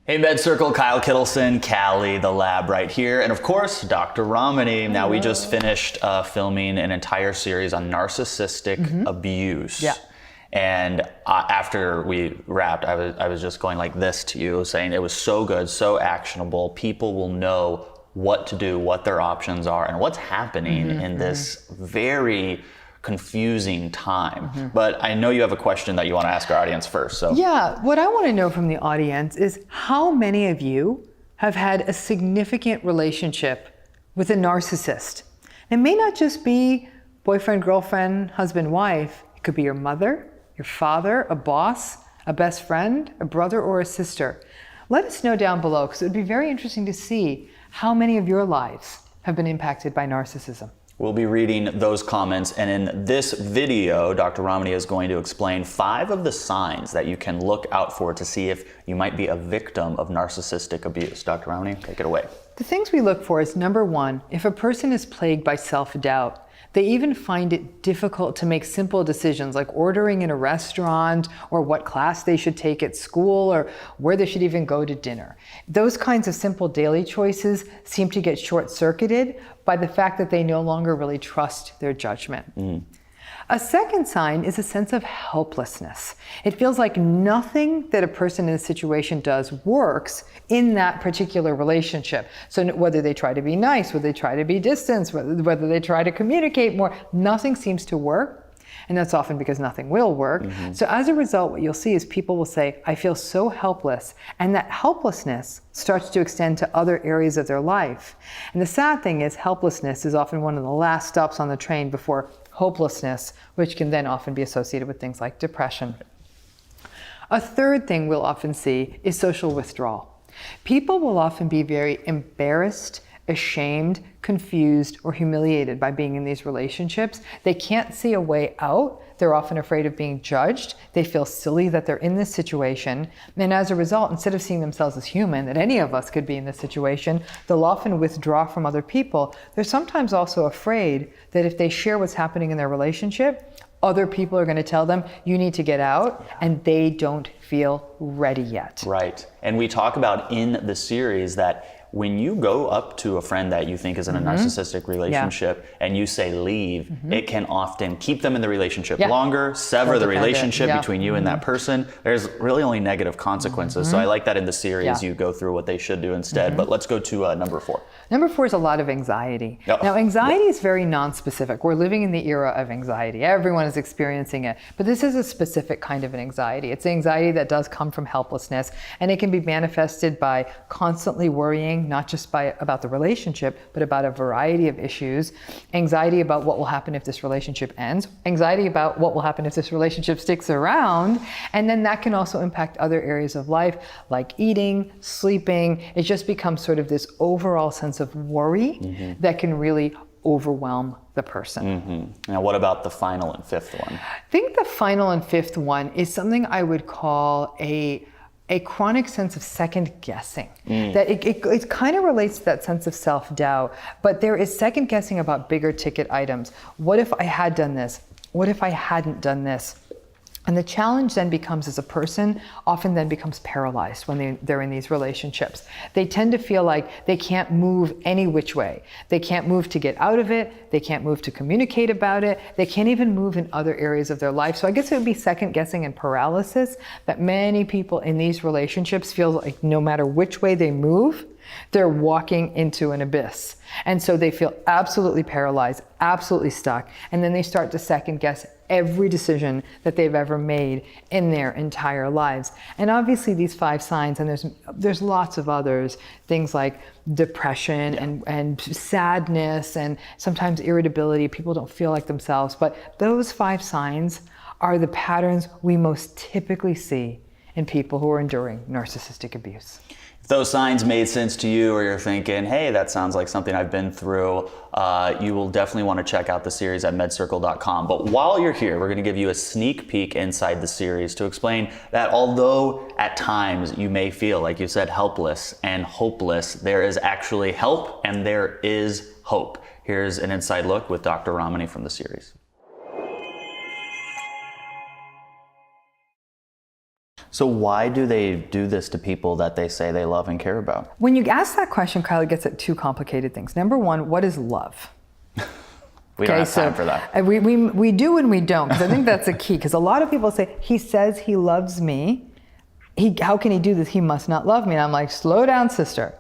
Hey Med Circle, Kyle Kittleson, Callie, the lab right here, and of course, Dr. Ramani. Now we just finished filming an entire series on narcissistic abuse. Yeah. And after we wrapped, I was just going like this to you, saying it was so good, so actionable. People will know what to do, what their options are, and what's happening in this very confusing time. But I know you have a question that you want to ask our audience first. So yeah, what I want to know from the audience is how many of you have had a significant relationship with a narcissist? It may not just be boyfriend, girlfriend, husband, wife. It could be your mother, your father, a boss, a best friend, a brother, or a sister. Let us know down below, because it would be very interesting to see how many of your lives have been impacted by narcissism. We'll be reading those comments, and in this video, Dr. Ramani is going to explain 5 of the signs that you can look out for to see if you might be a victim of narcissistic abuse. Dr. Ramani, take it away. The things we look for is, number 1, if a person is plagued by self-doubt. They even find it difficult to make simple decisions like ordering in a restaurant, or what class they should take at school, or where they should even go to dinner. Those kinds of simple daily choices seem to get short-circuited by the fact that they no longer really trust their judgment. A second sign is a sense of helplessness. It feels like nothing that a person in a situation does works in that particular relationship. So whether they try to be nice, whether they try to be distant, whether they try to communicate more, nothing seems to work. And that's often because nothing will work. So as a result, what you'll see is people will say, I feel so helpless. And that helplessness starts to extend to other areas of their life. And the sad thing is, helplessness is often one of the last stops on the train before hopelessness, which can then often be associated with things like depression. A third thing we'll often see is social withdrawal. People will often be very embarrassed, ashamed, confused, or humiliated by being in these relationships. They can't see a way out. They're often afraid of being judged. They feel silly that they're in this situation. And as a result, instead of seeing themselves as human, that any of us could be in this situation, they'll often withdraw from other people. They're sometimes also afraid that if they share what's happening in their relationship, other people are going to tell them, you need to get out, and they don't feel ready yet. Right. And we talk about in the series that when you go up to a friend that you think is in a narcissistic relationship and you say leave, it can often keep them in the relationship longer, sever the relationship between you and that person. There's really only negative consequences. So I like that in the series you go through what they should do instead. But let's go to number 4. Number 4 is a lot of anxiety. Now, anxiety is very non-specific. We're living in the era of anxiety. Everyone is experiencing it. But this is a specific kind of an anxiety. It's anxiety that does come from helplessness, and it can be manifested by constantly worrying, not just about the relationship, but about a variety of issues. Anxiety about what will happen if this relationship ends. Anxiety about what will happen if this relationship sticks around. And then that can also impact other areas of life, like eating, sleeping. It just becomes sort of this overall sense of worry that can really overwhelm the person. Now, what about the final and 5th one? I think the final and 5th one is something I would call a chronic sense of second guessing. That it kind of relates to that sense of self-doubt, but there is second guessing about bigger ticket items. What if I had done this? What if I hadn't done this? And the challenge then becomes, as a person, often then becomes paralyzed when they're in these relationships. They tend to feel like they can't move any which way. They can't move to get out of it. They can't move to communicate about it. They can't even move in other areas of their life. So I guess it would be second guessing and paralysis that many people in these relationships feel like no matter which way they move, they're walking into an abyss. And so they feel absolutely paralyzed, absolutely stuck. And then they start to second guess every decision that they've ever made in their entire lives. And obviously these 5 signs, and there's lots of others, things like depression and sadness and sometimes irritability. People don't feel like themselves. But those 5 signs are the patterns we most typically see in people who are enduring narcissistic abuse. If those signs made sense to you, or you're thinking, hey, that sounds like something I've been through, you will definitely want to check out the series at medcircle.com. But while you're here, we're going to give you a sneak peek inside the series to explain that although at times you may feel, like you said, helpless and hopeless, there is actually help and there is hope. Here's an inside look with Dr. Ramani from the series. So why do they do this to people that they say they love and care about? When you ask that question, Kyle, it gets at two complicated things. Number one, what is love? We don't have time for that. We do and we don't, because I think that's a key. Because a lot of people say, he says he loves me. How can he do this? He must not love me. And I'm like, slow down, sister.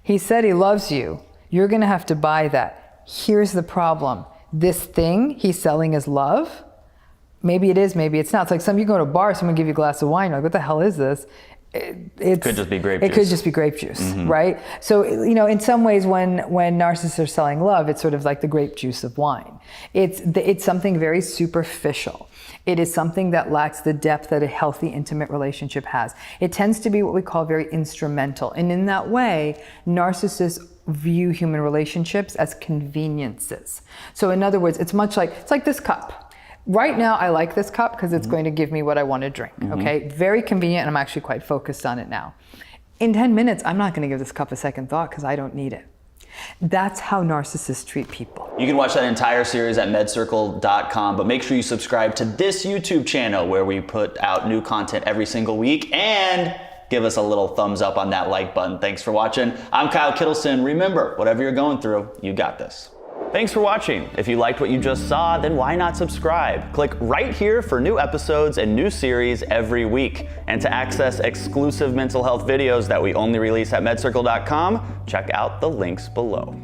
He said he loves you. You're going to have to buy that. Here's the problem. This thing he's selling is love. Maybe it is, maybe it's not. It's like you go to a bar, someone give you a glass of wine, you're like, what the hell is this? It could just be grape juice. It could just be grape juice, right? So, in some ways, when narcissists are selling love, it's sort of like the grape juice of wine. It's something very superficial. It is something that lacks the depth that a healthy, intimate relationship has. It tends to be what we call very instrumental. And in that way, narcissists view human relationships as conveniences. So in other words, it's like this cup. Right now, I like this cup because it's going to give me what I want to drink, okay? Very convenient, and I'm actually quite focused on it now. In 10 minutes, I'm not going to give this cup a second thought because I don't need it. That's how narcissists treat people. You can watch that entire series at medcircle.com, but make sure you subscribe to this YouTube channel where we put out new content every single week, and give us a little thumbs up on that like button. Thanks for watching. I'm Kyle Kittleson. Remember, whatever you're going through, you got this. Thanks for watching. If you liked what you just saw, then why not subscribe? Click right here for new episodes and new series every week. And to access exclusive mental health videos that we only release at medcircle.com, check out the links below.